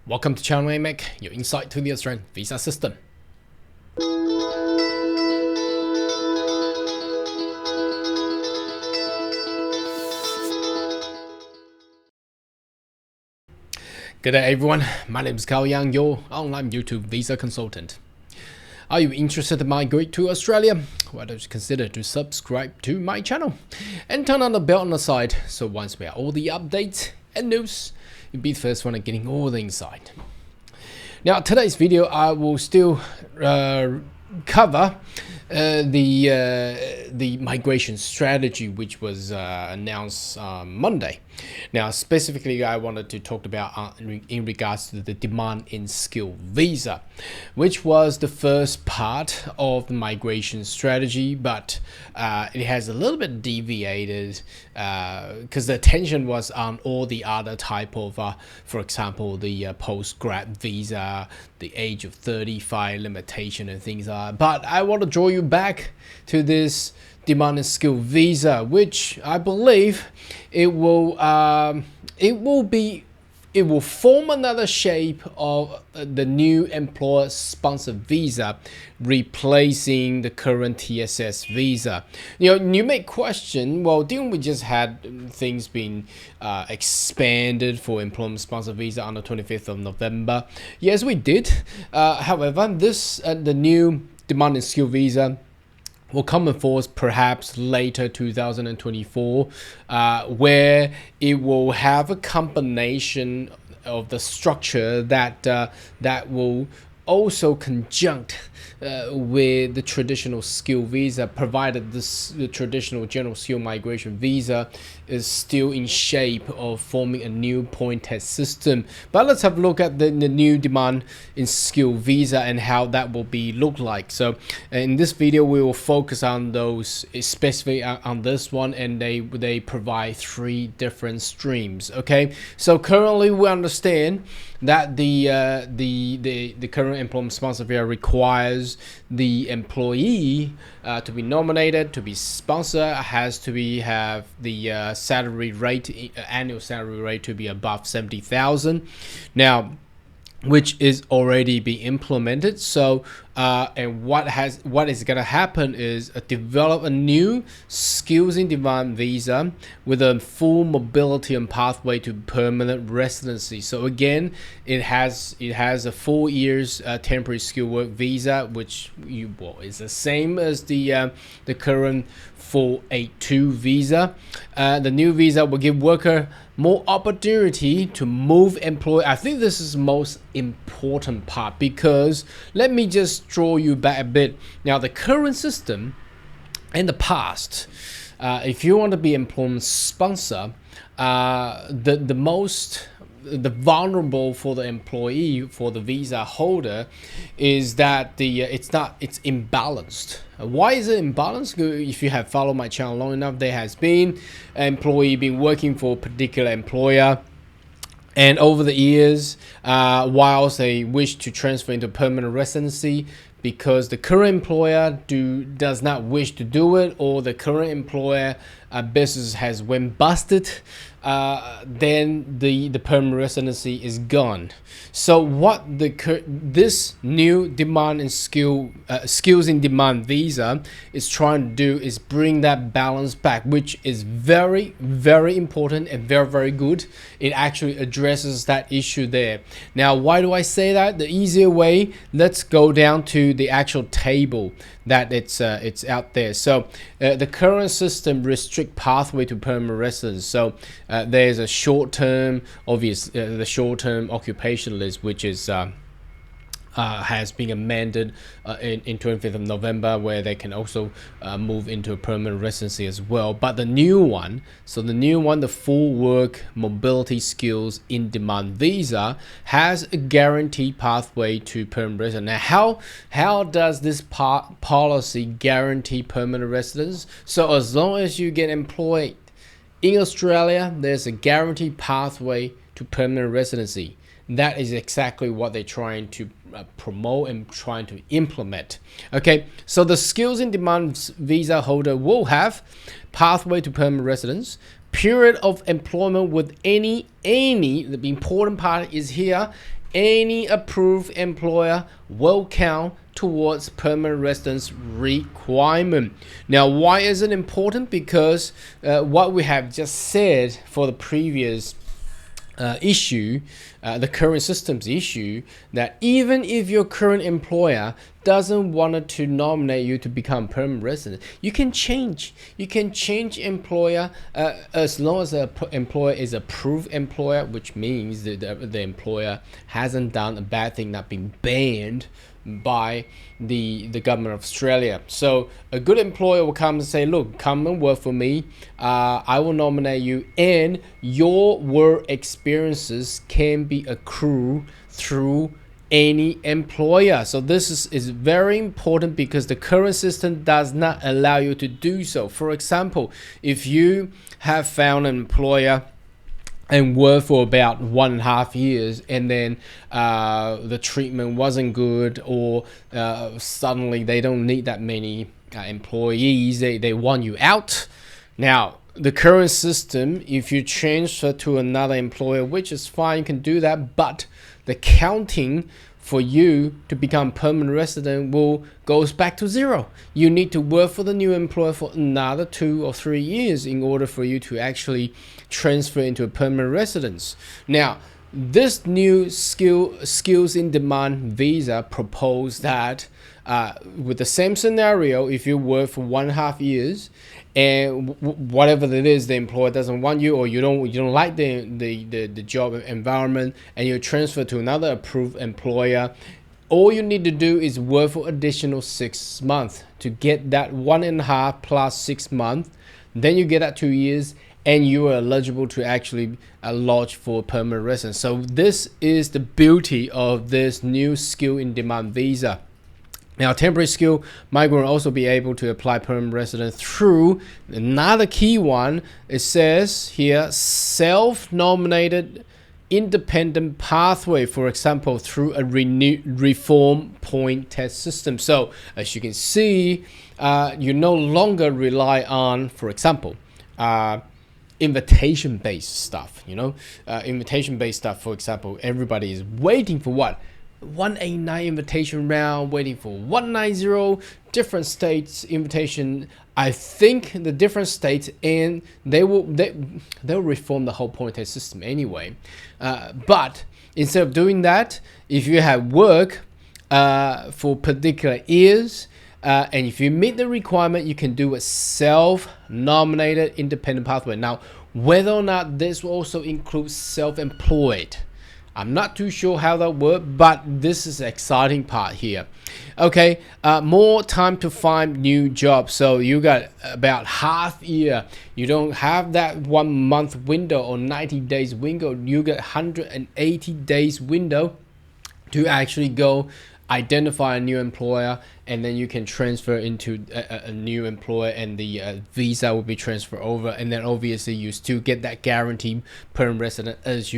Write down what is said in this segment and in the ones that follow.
Welcome to Channel AMEC, your insight to the Australian visa system. Good day everyone, my name is Cao Yang, your online YouTube visa consultant. Are you interested to migrate to Australia? Why don't you consider to subscribe to my channel and turn on the bell on the side so once we have all the updates and news, you'll be the first one at getting all the insight. Now today's video I will still cover the migration strategy which was announced Monday. Now specifically I wanted to talk about in regards to the demand in skill visa, which was the first part of the migration strategy, but it has a little bit deviated because the attention was on all the other type of for example the post-grad visa, the age of 35 limitation and things like that. But I want to draw you back to this demand and skill visa, which I believe it will form another shape of the new employer sponsored visa, replacing the current TSS visa. You may question, well, didn't we just had things being expanded for employment sponsored visa on the 25th of November? Yes, we did. However, the new demand and skill visa will come in force perhaps later 2024, where it will have a combination of the structure that will also conjunct with the traditional skill visa, provided the traditional general skill migration visa is still in shape of forming a new point test system. But let's have a look at the new demand in skill visa and how that will be look like. So in this video we will focus on those, specifically on this one, and they provide three different streams. Okay, so currently we understand that the current employment sponsor visa requires the employee to be nominated, to be sponsor, has to have the salary rate, annual salary rate to be above 70,000. Now, which is already being implemented. So and what is going to happen is develop a new skills in demand visa with a full mobility and pathway to permanent residency. So again, it has a 4 years temporary skill work visa, which is the same as the current 482 visa. The new visa will give worker more opportunity to move employee. I think this is the most important part, because let me just draw you back a bit. Now the current system in the past, if you want to be employment sponsor, the vulnerable for the employee, for the visa holder, is that it's imbalanced. Why is it imbalanced? If you have followed my channel long enough, there has been an employee been working for a particular employer, and over the years, whilst they wish to transfer into permanent residency, because the current employer does not wish to do it, or the current employer business has went busted, then the permanent residency is gone. So what this new demand and skills in demand visa is trying to do is bring that balance back, which is very, very important and very, very good. It actually addresses that issue there. Now, why do I say that? The easier way, let's go down to the actual table that it's out there. So the current system restrict pathway to permanent residence. So there's a short-term, the short-term occupation list, which is has been amended in 25th of November, where they can also move into a permanent residency as well. But the new one, the full work mobility skills in demand visa, has a guaranteed pathway to permanent residence. Now, how does this policy guarantee permanent residence? So as long as you get employed in Australia, there's a guaranteed pathway to permanent residency. That is exactly what they're trying to promote and trying to implement. Okay, so the skills in demand visa holder will have pathway to permanent residence, period of employment with any, the important part is here, any approved employer will count towards permanent residence requirement. Now, why is it important? Because what we have just said for the previous issue, the current systems issue, that even if your current employer doesn't want to nominate you to become permanent resident, you can change. You can change employer as long as the employer is approved employer, which means that the employer hasn't done a bad thing, not been banned by the government of Australia. So a good employer will come and say, look, come and work for me, I will nominate you, and your work experiences can be accrued through any employer. So this is very important because the current system does not allow you to do so. For example, if you have found an employer and work for about 1.5 years, and then the treatment wasn't good, or suddenly they don't need that many employees, they want you out. Now, the current system, if you transfer to another employer, which is fine, you can do that, but the counting for you to become permanent resident goes back to zero. You need to work for the new employer for another 2 or 3 years in order for you to actually transfer into a permanent residence. Now, this new skills in demand visa proposed that with the same scenario, if you work for 1.5 years and whatever it is, the employer doesn't want you, or you don't like the job environment, and you transfer to another approved employer, all you need to do is work for additional 6 months to get that 1.5 plus 6 months. Then you get that 2 years, and you are eligible to actually lodge for permanent residence. So this is the beauty of this new skill in demand visa. Now, temporary skill migrant will also be able to apply permanent residence through another key one. It says here, self-nominated independent pathway, for example, through a reform point test system. So as you can see, you no longer rely on, for example, invitation-based stuff. Invitation-based stuff, for example, everybody is waiting for what? 189 invitation round, waiting for 190 different states invitation. I think the different states, and they'll reform the whole point test system anyway. But instead of doing that, if you have work for particular years, and if you meet the requirement, you can do a self-nominated independent pathway. Now, whether or not this will also include self-employed, I'm not too sure how that works, but this is the exciting part here. Okay, more time to find new jobs. So you got about half year. You don't have that 1 month window or 90 days window. You get 180 days window to actually go identify a new employer, and then you can transfer into a new employer, and the visa will be transferred over, and then obviously you still get that guaranteed permanent resident as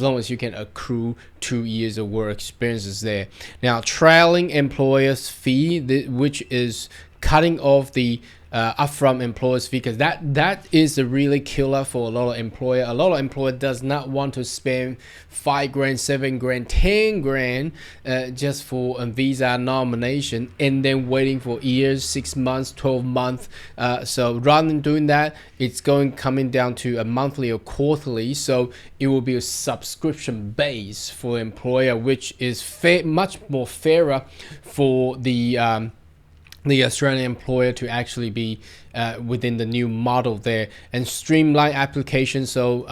long as you can accrue 2 years of work experiences there. Now, trailing employer's fee, which is cutting off the upfront employer's fee, because that is a really killer for a lot of employer. A lot of employer does not want to spend 5 grand, 7 grand, 10 grand just for a visa nomination, and then waiting for years, 6 months, 12 months. So rather than doing that, it's coming down to a monthly or quarterly. So it will be a subscription base for employer, which is much more fairer for the Australian employer to actually be within the new model there, and streamline application. So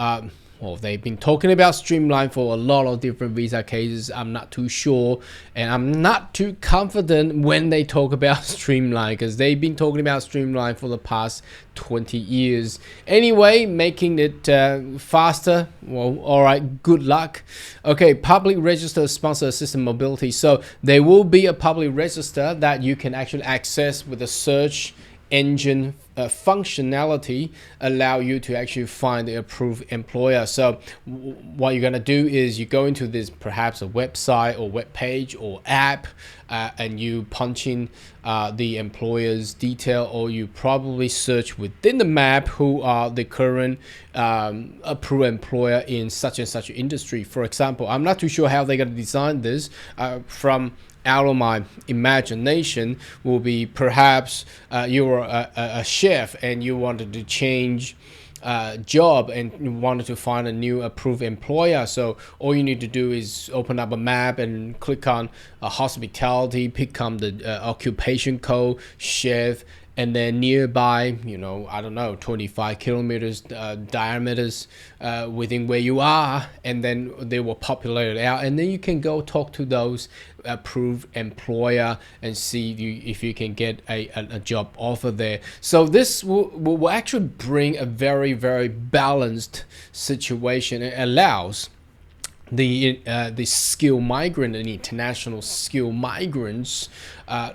well, they've been talking about streamline for a lot of different visa cases. I'm not too sure, and I'm not too confident when they talk about streamline, because they've been talking about streamline for the past 20 years. Anyway, making it faster, well, all right, good luck. Okay, public register sponsor assistant mobility. So there will be a public register that you can actually access with a search engine functionality allow you to actually find the approved employer. So what you're going to do is you go into this perhaps a website or web page or app, and you punch in the employer's detail, or you probably search within the map who are the current approved employer in such and such industry. For example, I'm not too sure how they're going to design this. From out of my imagination will be perhaps you're a chef and you wanted to change job and you wanted to find a new approved employer. So all you need to do is open up a map and click on hospitality, pick on the occupation code, chef, and then nearby, I don't know, 25 kilometers diameters within where you are, and then they will populate it out, and then you can go talk to those approved employer and see if you can get a job offer there. So this will actually bring a very, very balanced situation. It allows the skilled migrant and international skilled migrants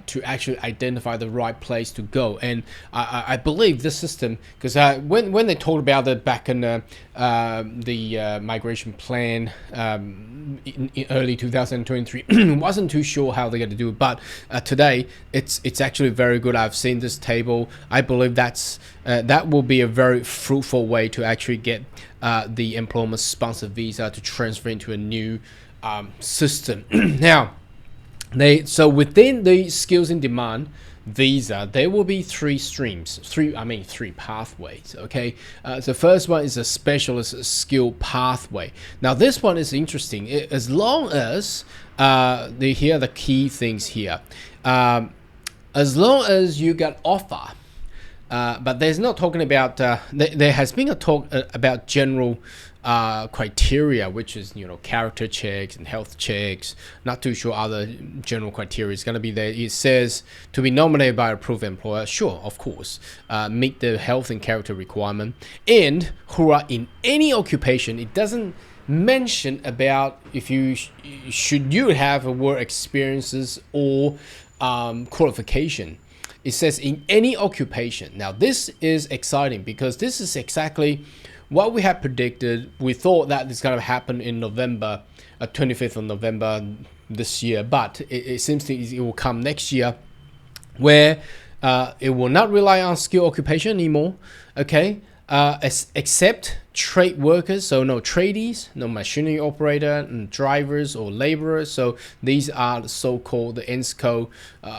to actually identify the right place to go. And I believe this system, because when they talked about it back in the migration plan in early 2023, wasn't too sure how they're going to do it, but today it's actually very good. I've seen this table. I believe that will be a very fruitful way to actually get the employment sponsored visa to transfer into a new system. Now, so within the skills in demand visa, there will be three pathways. Okay, the first one is a specialist skill pathway. Now this one is interesting. As long as here are the key things here. As long as you got offer. But there's not talking about, there has been a talk about general criteria, which is, character checks and health checks. Not too sure other general criteria is going to be there. It says to be nominated by a approved employer. Sure, of course, meet the health and character requirement, and who are in any occupation. It doesn't mention about if should you have a work experiences or qualification. It says in any occupation. Now this is exciting because this is exactly what we had predicted. We thought that it's going to happen in November, 25th of November this year, but it seems it will come next year, where it will not rely on skilled occupation anymore. Okay, except trade workers, so no tradies, no machinery operator, and drivers or laborers. So these are the so-called the ENSCO,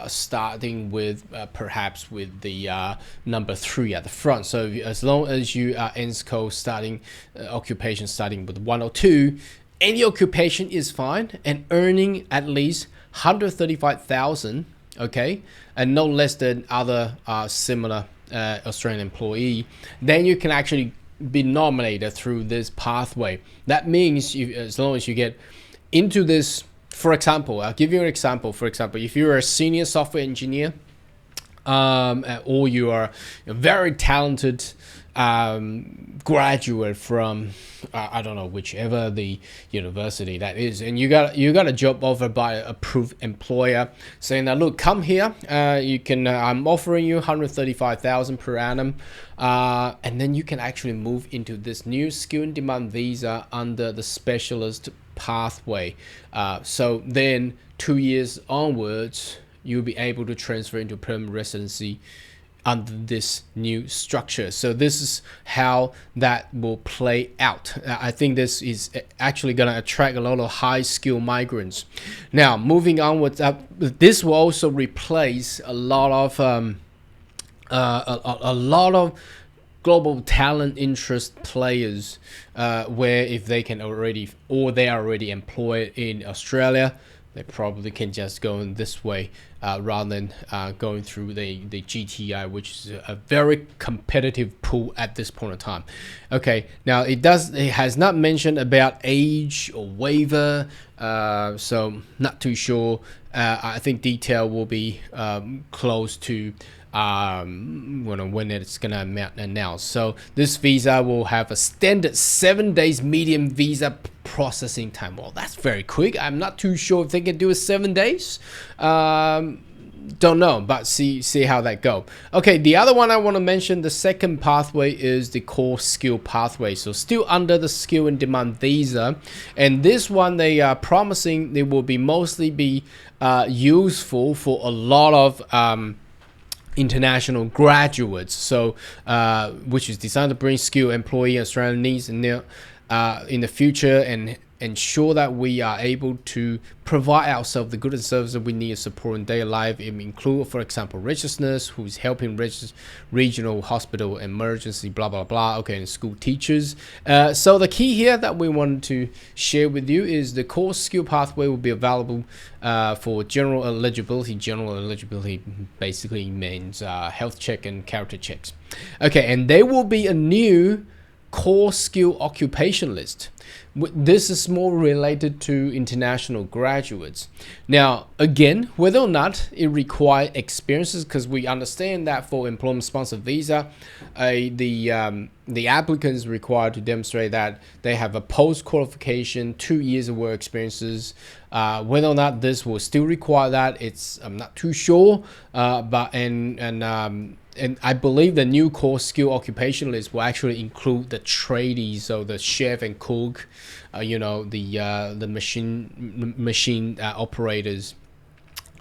starting with perhaps with the number 3 at the front. So as long as you are ENSCO starting occupation starting with 1 or 2, any occupation is fine, and earning at least 135,000, okay, and no less than other similar Australian employee, then you can actually be nominated through this pathway. That means as long as you get into this, for example, I'll give you an example. For example, if you're a senior software engineer, or you are a very talented graduate from I don't know, whichever the university that is, and you got a job offer by an approved employer saying that, look, come here, you can I'm offering you 135,000 per annum, and then you can actually move into this new skill in demand visa under the specialist pathway. So then 2 years onwards, you'll be able to transfer into permanent residency under this new structure. So this is how that will play out. I think this is actually going to attract a lot of high skill migrants. Now, moving on with that, this will also replace a lot of global talent interest players, where if they can already, or they are already employed in Australia, they probably can just go in this way, rather than going through the GTI, which is a very competitive pool at this point in time. Okay, now it has not mentioned about age or waiver, so not too sure. I think detail will be close to when it's gonna announce. So this visa will have a standard 7 days medium visa processing time. Well, that's very quick. I'm not too sure if they can do it 7 days. don't know, but see how that go. Okay, the other one I want to mention, the second pathway is the core skill pathway. So still under the skill in demand visa, and this one they are promising they will be mostly be useful for a lot of international graduates, so which is designed to bring skilled employee Australian needs in the future and ensure that we are able to provide ourselves the goods and services we need to support in daily life. It include, for example, registrars who's helping regional hospital emergency, blah blah blah. Okay, and school teachers. So the key here that we want to share with you is the core skill pathway will be available for general eligibility. General eligibility basically means health check and character checks. Okay, and there will be a new core skill occupation list. This is more related to international graduates. Now, again, whether or not it requires experiences, because we understand that for employment sponsored visa, the applicants required to demonstrate that they have a post qualification 2 years of work experiences. Whether or not this will still require that, I'm not too sure. And I believe the new core skill occupation list will actually include the tradies, so the chef and cook, the machine operators.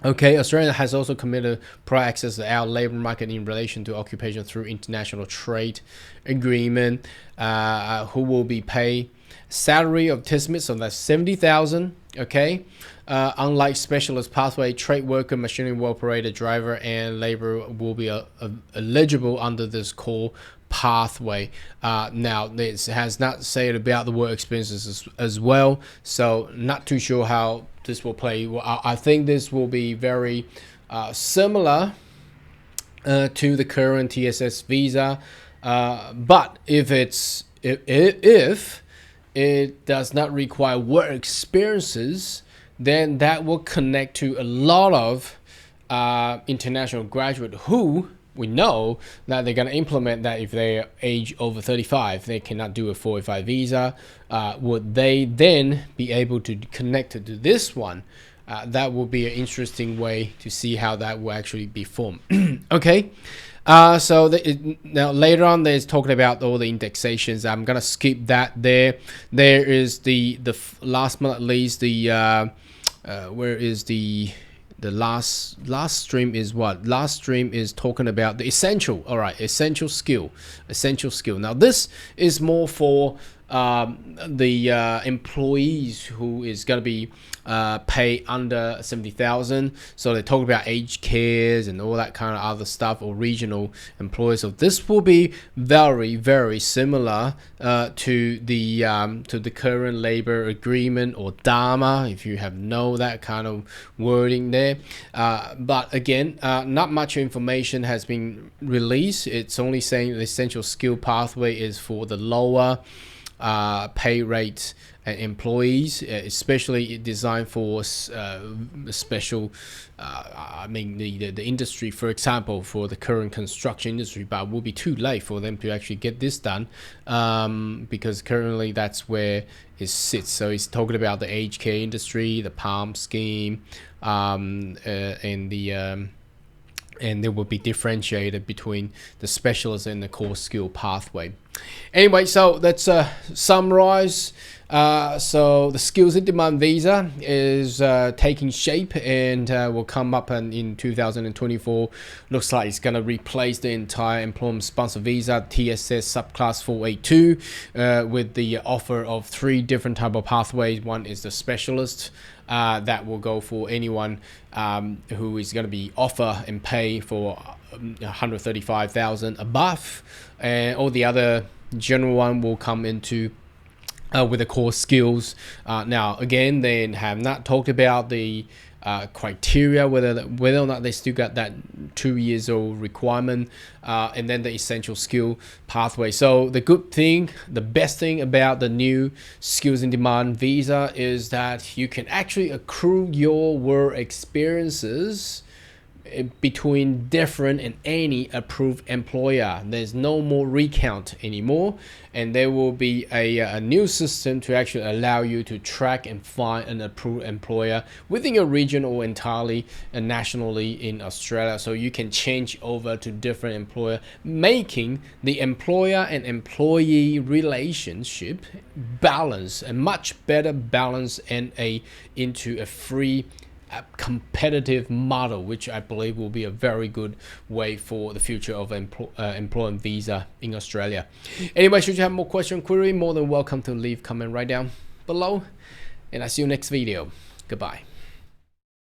Okay, Australia has also committed prior access to our labor market in relation to occupation through international trade agreement, who will be paid salary of TISMIT, so that's 70,000. Okay, unlike specialist pathway, trade worker, machinery operator, driver, and labor will be eligible under this core pathway. Now, this has not said about the work experiences as well, so not too sure how this will play. Well, I think this will be very similar to the current TSS visa, but if it does not require work experiences, then that will connect to a lot of international graduate who we know that they're going to implement that if they're age over 35, they cannot do a 45 visa. Would they then be able to connect to this one? That will be an interesting way to see how that will actually be formed. Okay. Now later on there's talking about all the indexations. I'm gonna skip that there. There is the last but not least, where is the last stream is what? Last stream is talking about the essential. All right, essential skill. Now this is more for the employees who is going to be pay under 70,000. So they talk about aged cares and all that kind of other stuff, or regional employees. So this will be very, very similar to the current labor agreement, or DAMA, if you have that kind of wording there. But again, not much information has been released. It's only saying the essential skill pathway is for the lower pay rate employees, especially designed for special the industry, for example, for the current construction industry. But it will be too late for them to actually get this done, because currently that's where it sits. So it's talking about the aged care industry, the PALM scheme, and they will be differentiated between the specialist and the core skill pathway. Anyway, so let's summarize. So the skills in demand visa is taking shape and will come up in 2024. Looks like it's going to replace the entire employment sponsor visa, TSS subclass 482, with the offer of 3 different type of pathways. One is the specialist, that will go for anyone who is going to be offer and pay for 135,000 above, and all the other general one will come into with the core skills. Now again, they have not talked about the criteria, whether or not they still got that 2 years old requirement, and then the essential skill pathway. So the best thing about the new skills in demand visa is that you can actually accrue your work experiences between different and any approved employer. There's no more recount anymore, and there will be a new system to actually allow you to track and find an approved employer within your region or entirely and nationally in Australia, so you can change over to different employer, making the employer and employee relationship balance, a much better balance, and into a free competitive model, which I believe will be a very good way for the future of employment visa in Australia. Anyway, should you have more question, query, more than welcome to leave comment right down below, and I see you next video. Goodbye.